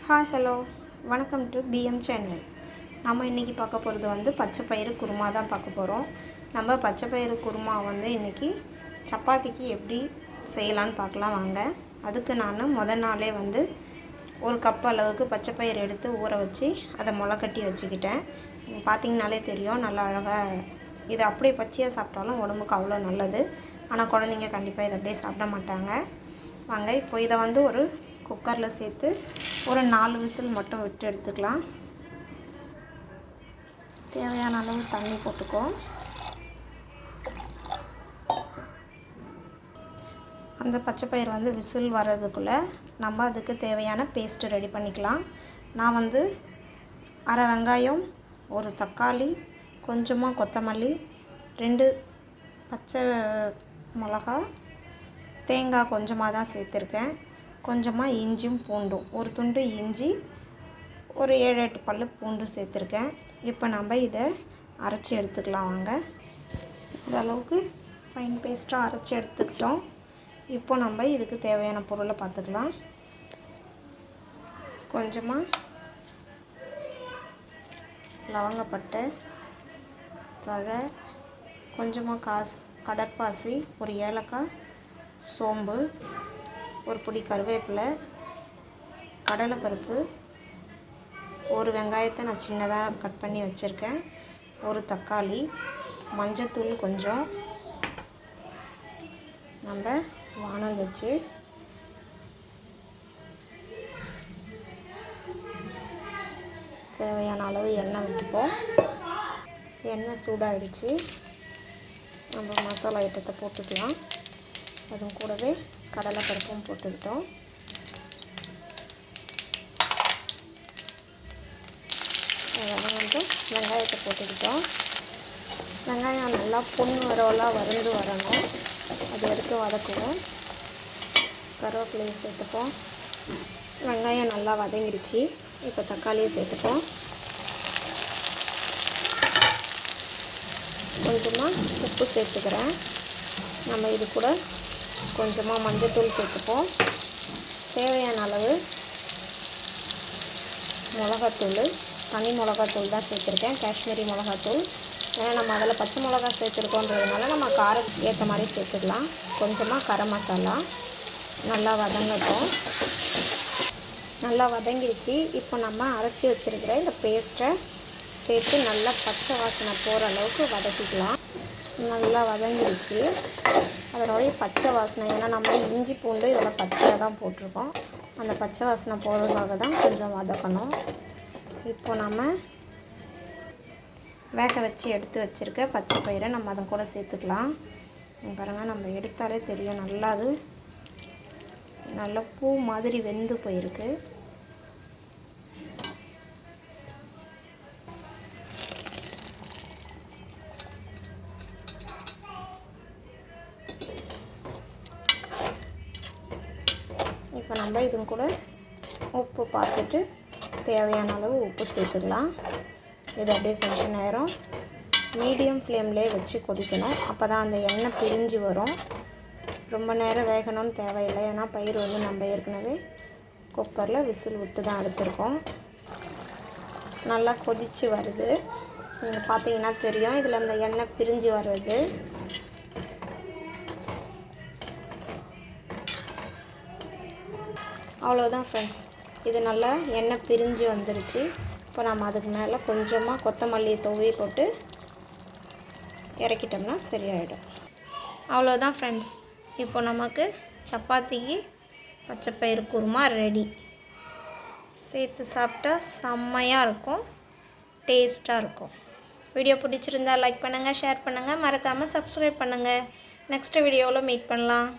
Hi hello வணக்கம் to PM channel. நம்ம இன்றைக்கி பார்க்க போகிறது வந்து பச்சை பயிறு குருமா தான் பார்க்க போகிறோம். நம்ம பச்சை பயிறு குருமா வந்து இன்றைக்கி சப்பாத்திக்கு எப்படி செய்யலான்னு பார்க்கலாம் வாங்க. அதுக்கு நான் முதல் நாளே வந்து ஒரு கப் அளவுக்கு பச்சை பயிறு எடுத்து ஊற வச்சு அதை முளைக்கட்டி வச்சுக்கிட்டேன். பார்த்திங்கனாலே தெரியும் நல்லா அழகாக. இதை அப்படியே பச்சையாக சாப்பிட்டாலும் உடம்புக்கு அவ்வளோ நல்லது. ஆனால் குழந்தைங்க கண்டிப்பாக இதை அப்படியே சாப்பிட மாட்டாங்க. வாங்க இப்போ இதை வந்து ஒரு குக்கரில் சேர்த்து ஒரு 4 விசில் மட்டும் விட்டு எடுத்துக்கலாம். தேவையான அளவு தண்ணி போட்டுக்கோ. அந்த பச்சை பயிறு வந்து விசில் வர்றதுக்குள்ளே நம்ம அதுக்கு தேவையான பேஸ்ட்டு ரெடி பண்ணிக்கலாம். நான் வந்து அரை வெங்காயம், ஒரு தக்காளி, கொஞ்சமாக கொத்தமல்லி, 2 பச்சை மிளகா, தேங்காய் கொஞ்சமாக தான் சேர்த்துருக்கேன். கொஞ்சமாக இஞ்சியும் பூண்டும், ஒரு துண்டு இஞ்சி, ஒரு 7-8 பல்லு பூண்டு சேர்த்துருக்கேன். இப்போ நம்ம இதை அரைச்சி எடுத்துக்கலாம் வாங்க. இந்த அளவுக்கு ஃபைன் பேஸ்ட்டாக அரைச்சி எடுத்துக்கிட்டோம். இப்போ நம்ம இதுக்கு தேவையான பொருளை பார்த்துக்கலாம். கொஞ்சமாக லவங்கப்பட்டை தழை, கொஞ்சமாக கடற்பாசி, ஒரு ஏலக்காய், சோம்பு, ஒரு பிடி கருவேப்பிலை, கடலைப்பருப்பு, ஒரு வெங்காயத்தை நான் சின்னதாக கட் பண்ணி வச்சுருக்கேன், ஒரு தக்காளி, மஞ்சத்தூள் கொஞ்சம். நம்ம வானல் வச்சு தேவையான அளவு எண்ணெய் விட்டுப்போம். எண்ணெய் சூடாகிடுச்சு. நம்ம மசாலா ஐட்டத்தை போட்டுக்கலாம். அதுவும் கூடவே கடலைப்பருப்பும் போட்டுக்கிட்டோம். அதெல்லாம் வந்து வெங்காயத்தை போட்டுக்கிட்டோம். வெங்காயம் நல்லா பொன்னிறமாக வறுந்து வரணும். அது எடுத்து வதக்குவோம். கருவேப்பிலையை சேர்த்துப்போம். வெங்காயம் நல்லா வதங்கிடுச்சு. இப்போ தக்காளியை சேர்த்துப்போம். கொஞ்சமாக உப்பு சேர்த்துக்கிறேன். நம்ம இது கூட கொஞ்சமாக மஞ்சத்தூள் சேர்த்துப்போம். தேவையான அளவு மிளகாத்தூள், தனி மிளகாத்தூள் தான் சேர்த்துருக்கேன், காஷ்மீரி மிளகாத்தூள். ஏன்னா நம்ம அதில் பச்சை மிளகா சேர்த்துருக்கோன்றதுனால நம்ம காரத்துக்கு ஏற்ற மாதிரி சேர்த்துக்கலாம். கொஞ்சமாக கரம் மசாலா. நல்லா வதங்கட்டும். நல்லா வதங்கிடுச்சு. இப்போ நம்ம அரைச்சி வச்சுருக்கிற இந்த பேஸ்ட்டை சேர்த்து நல்லா பச்சை வாசனை போகிற அளவுக்கு வதக்கிக்கலாம். நல்லா வதங்கிடுச்சு. அதனுடைய பச்சை வாசனை, ஏன்னா நம்ம இஞ்சி பூண்டு இதில் பச்சையாக தான் போட்டிருக்கோம், அந்த பச்சை வாசனை போகிறதுக்காக தான் கொஞ்சம் வதக்கணும். இப்போ நம்ம வேக வச்சு எடுத்து வச்சுருக்க பச்சை பயிரை நம்ம அதை கூட சேர்த்துக்கலாம். பாருங்கள், நம்ம எடுத்தாலே தெரியும் நல்லா அது நல்லா பூ மாதிரி வெந்து போயிருக்கு. இப்போ நம்ம இது கூட உப்பு பார்த்துட்டு தேவையான அளவு உப்பு சேர்த்துக்கலாம். இது அப்படியே கொஞ்சம் நேரம் மீடியம் ஃப்ளேம்லேயே வச்சு கொதிக்கணும். அப்போ தான் அந்த எண்ணெய் பிரிஞ்சு வரும். ரொம்ப நேரம் வேகணும்னு தேவையில்லை. ஏன்னா பயிர் வந்து நம்ம ஏற்கனவே குக்கரில் விசில் விட்டு தான் எடுத்துருக்கோம். நல்லா கொதித்து வருது. நீங்கள் பார்த்தீங்கன்னா தெரியும் இதில் அந்த எண்ணெய் பிரிஞ்சு வர்றது. அவ்வளோதான் ஃப்ரெண்ட்ஸ், இது நல்லா எண்ணெய் பிரிஞ்சு வந்துருச்சு. இப்போ நம்ம அதுக்கு மேலே கொஞ்சமாக கொத்தமல்லி தூவி போட்டு இறக்கிட்டோம்னா சரியாயிடும். அவ்வளோதான் ஃப்ரெண்ட்ஸ், இப்போ நமக்கு சப்பாத்திக்கு பச்சை பயிறு குருமா ரெடி. சேர்த்து சாப்பிட்டா செம்மையாக இருக்கும், டேஸ்ட்டாக இருக்கும். வீடியோ பிடிச்சிருந்தா லைக் பண்ணுங்கள், ஷேர் பண்ணுங்கள், மறக்காமல் சப்ஸ்கிரைப் பண்ணுங்கள். நெக்ஸ்ட் வீடியோவில் மீட் பண்ணலாம்.